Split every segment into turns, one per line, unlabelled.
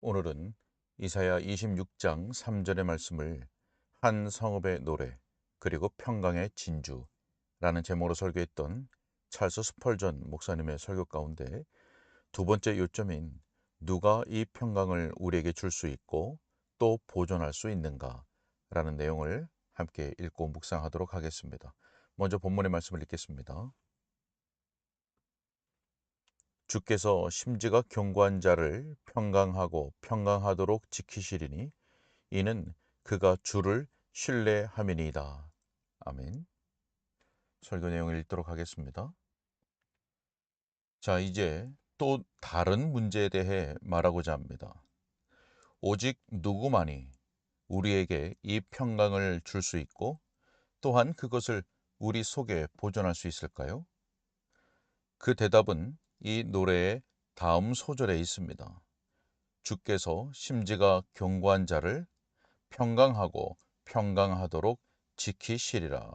오늘은 이사야 26장 3절의 말씀을 한 성읍의 노래 그리고 평강의 진주라는 제목으로 설교했던 찰스 스펄전 목사님의 설교 가운데 두 번째 요점인 누가 이 평강을 우리에게 줄 수 있고 또 보존할 수 있는가 라는 내용을 함께 읽고 묵상하도록 하겠습니다. 먼저 본문의 말씀을 읽겠습니다. 주께서 심지가 견고한 자를 평강하고 평강하도록 지키시리니 이는 그가 주를 신뢰함이니이다. 아멘. 설교 내용을 읽도록 하겠습니다. 자, 이제 또 다른 문제에 대해 말하고자 합니다. 오직 누구만이 우리에게 이 평강을 줄 수 있고 또한 그것을 우리 속에 보존할 수 있을까요? 그 대답은 이 노래의 다음 소절에 있습니다. 주께서 심지가 견고한 자를 평강하고 평강하도록 지키시리라.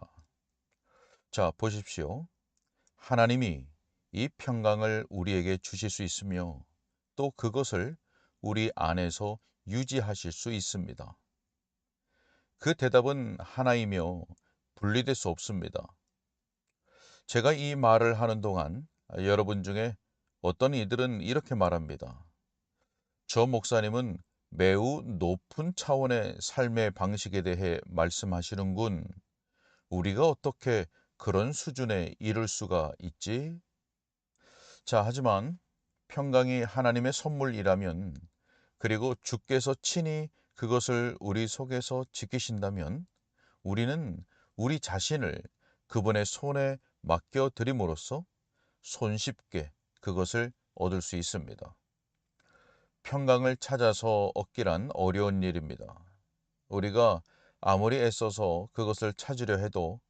자, 보십시오. 하나님이 이 평강을 우리에게 주실 수 있으며 또 그것을 우리 안에서 유지하실 수 있습니다. 그 대답은 하나이며 분리될 수 없습니다. 제가 이 말을 하는 동안 여러분 중에 어떤 이들은 이렇게 말합니다. 저 목사님은 매우 높은 차원의 삶의 방식에 대해 말씀하시는군. 우리가 어떻게 그런 수준에 이를 수가 있지? 자, 하지만 평강이 하나님의 선물이라면 그리고 주께서 친히 그것을 우리 속에서 지키신다면 우리는 우리 자신을 그분의 손에 맡겨드림으로써 손쉽게 그것을 얻을 수 있습니다. 평강을 찾아서 얻기란 어려운 일입니다. 우리가 아무리 애써서 그것을 찾으려 해도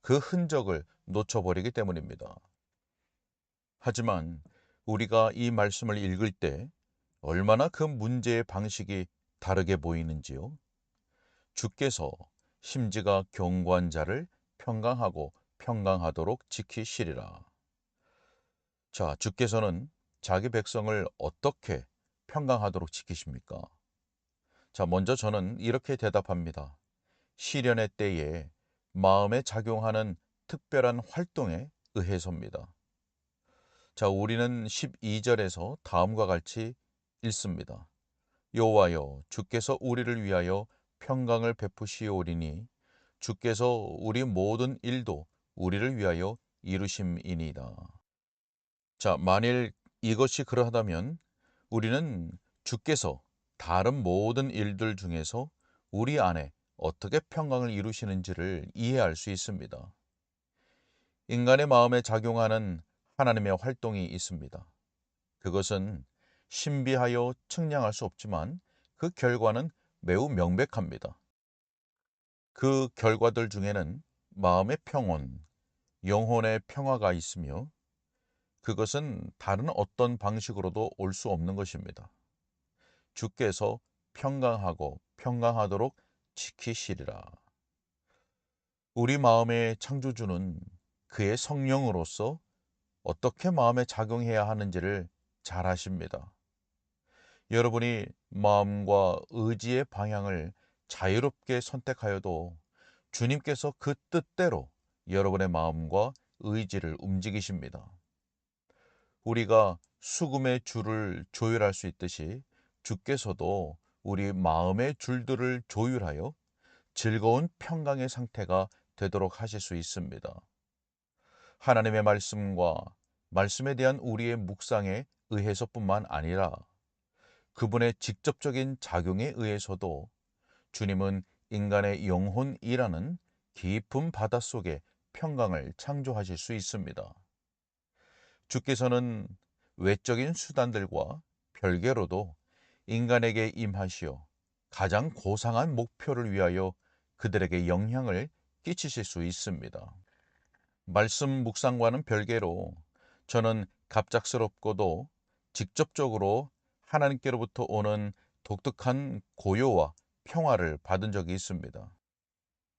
그 흔적을 놓쳐버리기 때문입니다. 하지만 우리가 이 말씀을 읽을 때 얼마나 그 문제의 방식이 다르게 보이는지요. 주께서 심지가 견고한 자를 평강하고 평강하도록 지키시리라. 자, 주께서는 자기 백성을 어떻게 평강하도록 지키십니까? 자, 먼저 저는 이렇게 대답합니다. 시련의 때에 마음에 작용하는 특별한 활동에 의해서입니다. 자, 우리는 12절에서 다음과 같이 읽습니다. 여호와여, 주께서 우리를 위하여 평강을 베푸시오리니 주께서 우리 모든 일도 우리를 위하여 이루심이니이다. 자, 만일 이것이 그러하다면 우리는 주께서 다른 모든 일들 중에서 우리 안에 어떻게 평강을 이루시는지를 이해할 수 있습니다. 인간의 마음에 작용하는 하나님의 활동이 있습니다. 그것은 신비하여 측량할 수 없지만 그 결과는 매우 명백합니다. 그 결과들 중에는 마음의 평온, 영혼의 평화가 있으며 그것은 다른 어떤 방식으로도 올 수 없는 것입니다. 주께서 평강하고 평강하도록 지키시리라. 우리 마음의 창조주는 그의 성령으로서 어떻게 마음에 작용해야 하는지를 잘 아십니다. 여러분이 마음과 의지의 방향을 자유롭게 선택하여도 주님께서 그 뜻대로 여러분의 마음과 의지를 움직이십니다. 우리가 수금의 줄을 조율할 수 있듯이 주께서도 우리 마음의 줄들을 조율하여 즐거운 평강의 상태가 되도록 하실 수 있습니다. 하나님의 말씀과 말씀에 대한 우리의 묵상에 의해서뿐만 아니라 그분의 직접적인 작용에 의해서도 주님은 인간의 영혼이라는 깊은 바닷속에 평강을 창조하실 수 있습니다. 주께서는 외적인 수단들과 별개로도 인간에게 임하시어 가장 고상한 목표를 위하여 그들에게 영향을 끼치실 수 있습니다. 말씀 묵상과는 별개로 저는 갑작스럽고도 직접적으로 하나님께로부터 오는 독특한 고요와 평화를 받은 적이 있습니다.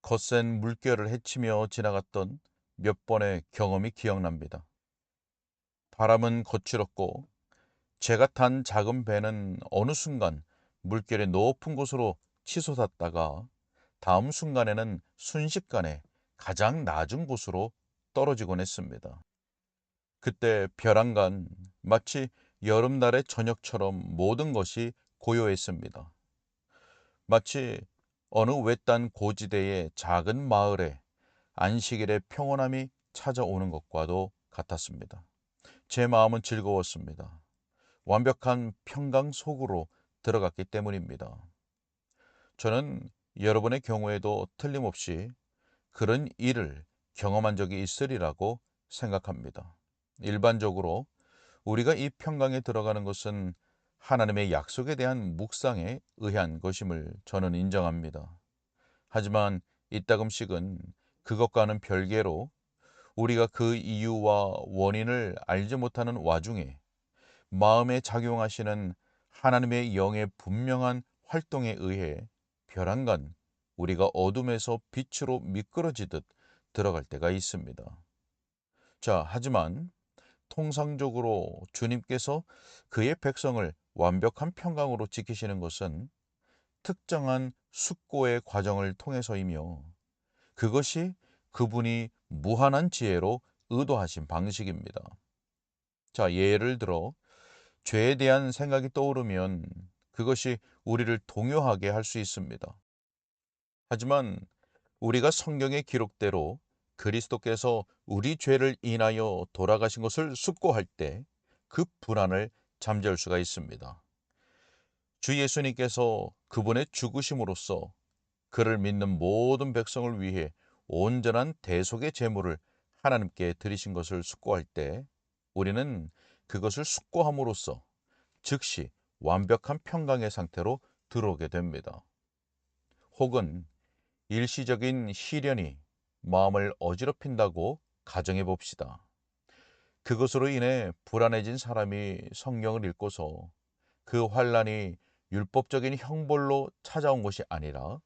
거센 물결을 헤치며 지나갔던 몇 번의 경험이 기억납니다. 바람은 거칠었고 제가 탄 작은 배는 어느 순간 물결의 높은 곳으로 치솟았다가 다음 순간에는 순식간에 가장 낮은 곳으로 떨어지곤 했습니다. 그때 벼랑간 마치 여름날의 저녁처럼 모든 것이 고요했습니다. 마치 어느 외딴 고지대의 작은 마을에 안식일의 평온함이 찾아오는 것과도 같았습니다. 제 마음은 즐거웠습니다. 완벽한 평강 속으로 들어갔기 때문입니다. 저는 여러분의 경우에도 틀림없이 그런 일을 경험한 적이 있으리라고 생각합니다. 일반적으로 우리가 이 평강에 들어가는 것은 하나님의 약속에 대한 묵상에 의한 것임을 저는 인정합니다. 하지만 이따금씩은 그것과는 별개로 우리가 그 이유와 원인을 알지 못하는 와중에 마음에 작용하시는 하나님의 영의 분명한 활동에 의해 벼랑간 우리가 어둠에서 빛으로 미끄러지듯 들어갈 때가 있습니다. 자, 하지만 통상적으로 주님께서 그의 백성을 완벽한 평강으로 지키시는 것은 특정한 숙고의 과정을 통해서이며 그것이 그분이 무한한 지혜로 의도하신 방식입니다. 자, 예를 들어 죄에 대한 생각이 떠오르면 그것이 우리를 동요하게 할 수 있습니다. 하지만 우리가 성경의 기록대로 그리스도께서 우리 죄를 인하여 돌아가신 것을 숙고할 때 그 불안을 잠재울 수가 있습니다. 주 예수님께서 그분의 죽으심으로써 그를 믿는 모든 백성을 위해 온전한 대속의 제물을 하나님께 드리신 것을 숙고할 때 우리는 그것을 숙고함으로써 즉시 완벽한 평강의 상태로 들어오게 됩니다. 혹은 일시적인 시련이 마음을 어지럽힌다고 가정해 봅시다. 그것으로 인해 불안해진 사람이 성경을 읽고서 그 환란이 율법적인 형벌로 찾아온 것이 아니라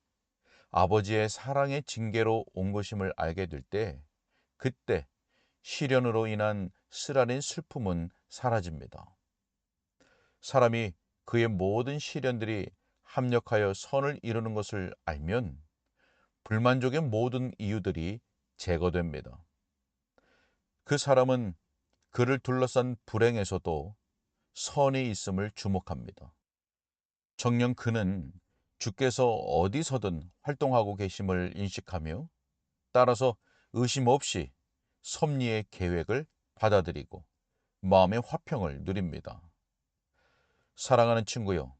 아버지의 사랑의 징계로 온 것임을 알게 될 때 그때 시련으로 인한 쓰라린 슬픔은 사라집니다. 사람이 그의 모든 시련들이 합력하여 선을 이루는 것을 알면 불만족의 모든 이유들이 제거됩니다. 그 사람은 그를 둘러싼 불행에서도 선이 있음을 주목합니다. 정녕 그는 주께서 어디서든 활동하고 계심을 인식하며 따라서 의심 없이 섭리의 계획을 받아들이고 마음의 화평을 누립니다. 사랑하는 친구요,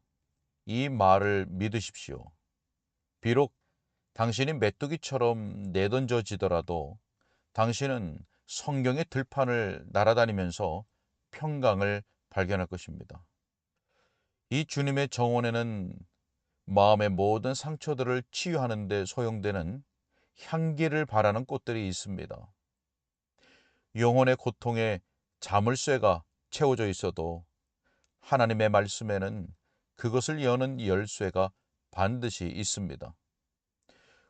이 말을 믿으십시오. 비록 당신이 메뚜기처럼 내던져지더라도 당신은 성경의 들판을 날아다니면서 평강을 발견할 것입니다. 이 주님의 정원에는 마음의 모든 상처들을 치유하는 데 소용되는 향기를 바라는 꽃들이 있습니다. 영혼의 고통에 자물쇠가 채워져 있어도 하나님의 말씀에는 그것을 여는 열쇠가 반드시 있습니다.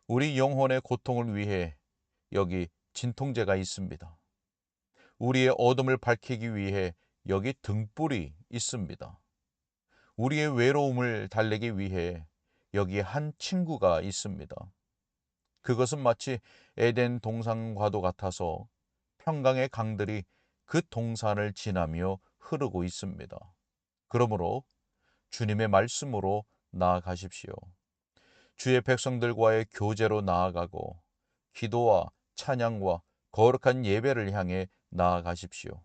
우리 영혼의 고통을 위해 여기 진통제가 있습니다. 우리의 어둠을 밝히기 위해 여기 등불이 있습니다. 우리의 외로움을 달래기 위해 여기 한 친구가 있습니다. 그것은 마치 에덴 동산과도 같아서 평강의 강들이 그 동산을 지나며 흐르고 있습니다. 그러므로 주님의 말씀으로 나아가십시오. 주의 백성들과의 교제로 나아가고 기도와 찬양과 거룩한 예배를 향해 나아가십시오.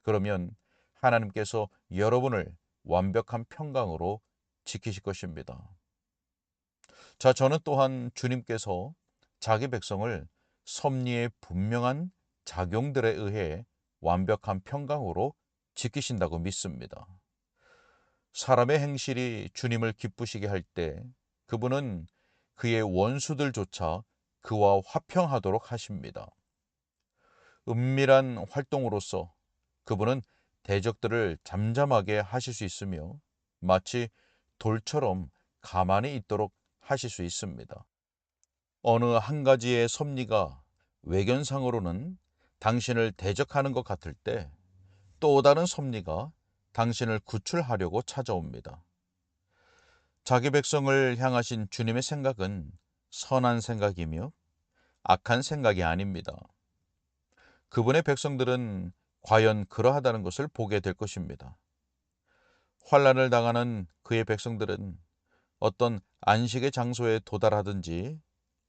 그러면 하나님께서 여러분을 완벽한 평강으로 지키실 것입니다. 자, 저는 또한 주님께서 자기 백성을 섭리의 분명한 작용들에 의해 완벽한 평강으로 지키신다고 믿습니다. 사람의 행실이 주님을 기쁘시게 할 때 그분은 그의 원수들조차 그와 화평하도록 하십니다. 은밀한 활동으로서 그분은 대적들을 잠잠하게 하실 수 있으며 마치 돌처럼 가만히 있도록 하실 수 있습니다. 어느 한 가지의 섭리가 외견상으로는 당신을 대적하는 것 같을 때 또 다른 섭리가 당신을 구출하려고 찾아옵니다. 자기 백성을 향하신 주님의 생각은 선한 생각이며 악한 생각이 아닙니다. 그분의 백성들은 과연 그러하다는 것을 보게 될 것입니다. 환난을 당하는 그의 백성들은 어떤 안식의 장소에 도달하든지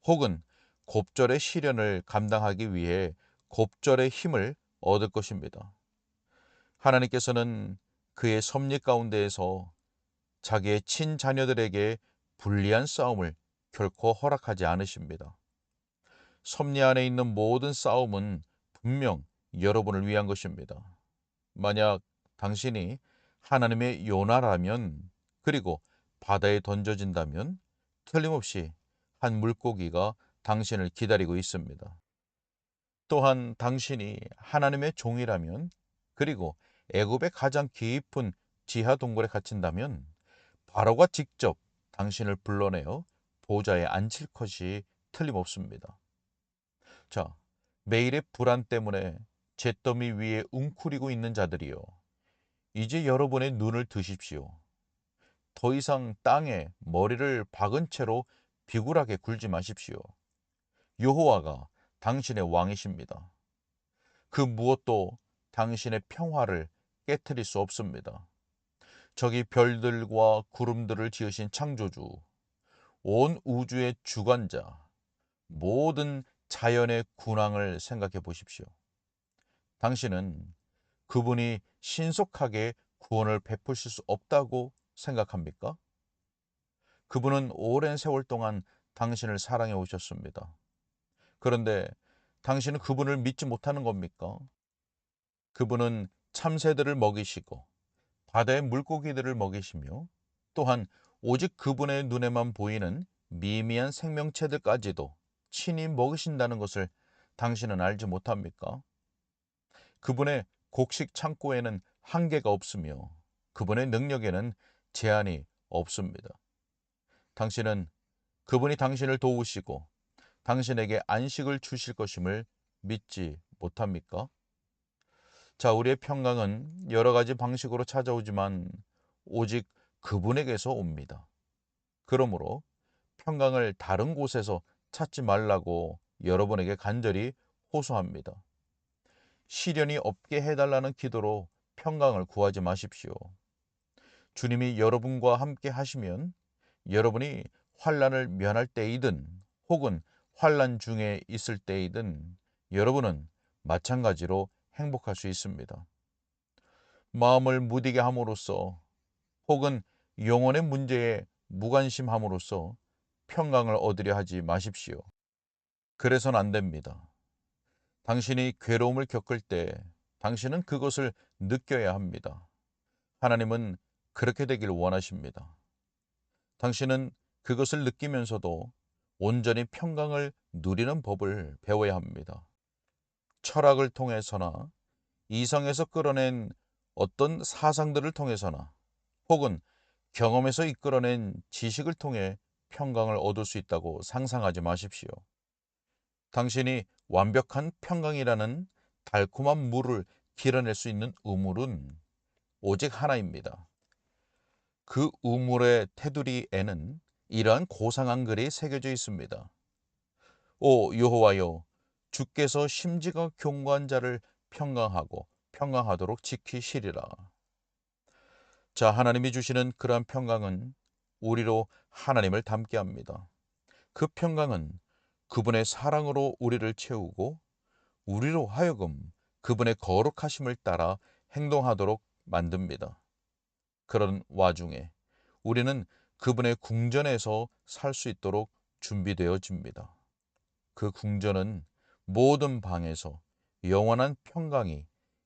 혹은 곱절의 시련을 감당하기 위해 곱절의 힘을 얻을 것입니다. 하나님께서는 그의 섭리 가운데에서 자기의 친자녀들에게 불리한 싸움을 결코 허락하지 않으십니다. 섭리 안에 있는 모든 싸움은 분명 여러분을 위한 것입니다. 만약 당신이 하나님의 요나라면, 그리고 바다에 던져진다면 틀림없이 한 물고기가 당신을 기다리고 있습니다. 또한 당신이 하나님의 종이라면, 그리고 애굽의 가장 깊은 지하 동굴에 갇힌다면 바로가 직접 당신을 불러내어 보좌에 앉힐 것이 틀림없습니다. 자, 매일의 불안 때문에 잿더미 위에 웅크리고 있는 자들이여, 이제 여러분의 눈을 드십시오. 더 이상 땅에 머리를 박은 채로 비굴하게 굴지 마십시오. 여호와가 당신의 왕이십니다. 그 무엇도 당신의 평화를 깨트릴 수 없습니다. 저기 별들과 구름들을 지으신 창조주, 온 우주의 주관자, 모든 자연의 군왕을 생각해 보십시오. 당신은 그분이 신속하게 구원을 베푸실 수 없다고 생각합니까? 그분은 오랜 세월 동안 당신을 사랑해 오셨습니다. 그런데 당신은 그분을 믿지 못하는 겁니까? 그분은 참새들을 먹이시고 바다의 물고기들을 먹이시며 또한 오직 그분의 눈에만 보이는 미미한 생명체들까지도 친히 먹으신다는 것을 당신은 알지 못합니까? 그분의 곡식 창고에는 한계가 없으며 그분의 능력에는 제한이 없습니다. 당신은 그분이 당신을 도우시고 당신에게 안식을 주실 것임을 믿지 못합니까? 자, 우리의 평강은 여러 가지 방식으로 찾아오지만 오직 그분에게서 옵니다. 그러므로 평강을 다른 곳에서 찾지 말라고 여러분에게 간절히 호소합니다. 시련이 없게 해달라는 기도로 평강을 구하지 마십시오. 주님이 여러분과 함께 하시면 여러분이 환난을 면할 때이든 혹은 환난 중에 있을 때이든 여러분은 마찬가지로 행복할 수 있습니다. 마음을 무디게 함으로써 혹은 영혼의 문제에 무관심함으로써 평강을 얻으려 하지 마십시오. 그래서는 안 됩니다. 당신이 괴로움을 겪을 때 당신은 그것을 느껴야 합니다. 하나님은 그렇게 되길 원하십니다. 당신은 그것을 느끼면서도 온전히 평강을 누리는 법을 배워야 합니다. 철학을 통해서나 이성에서 끌어낸 어떤 사상들을 통해서나 혹은 경험에서 이끌어낸 지식을 통해 평강을 얻을 수 있다고 상상하지 마십시오. 당신이 완벽한 평강이라는 달콤한 물을 길어낼 수 있는 우물은 오직 하나입니다. 그 우물의 테두리에는 이러한 고상한 글이 새겨져 있습니다. 오 여호와여, 주께서 심지가 견고한 자를 평강하고 평강하도록 지키시리라. 자, 하나님이 주시는 그러한 평강은 우리로 하나님을 닮게 합니다. 그 평강은 그분의 사랑으로 우리를 채우고 우리로 하여금 그분의 거룩하심을 따라 행동하도록 만듭니다. 그런 와중에 우리는 그분의 궁전에서 살 수 있도록 준비되어집니다. 그 궁전은 모든 방에서 영원한 평강이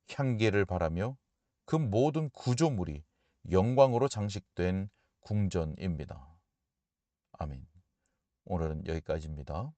향기를 바라며 그 모든 구조물이 영광으로 장식된 궁전입니다. 아멘. 오늘은 여기까지입니다.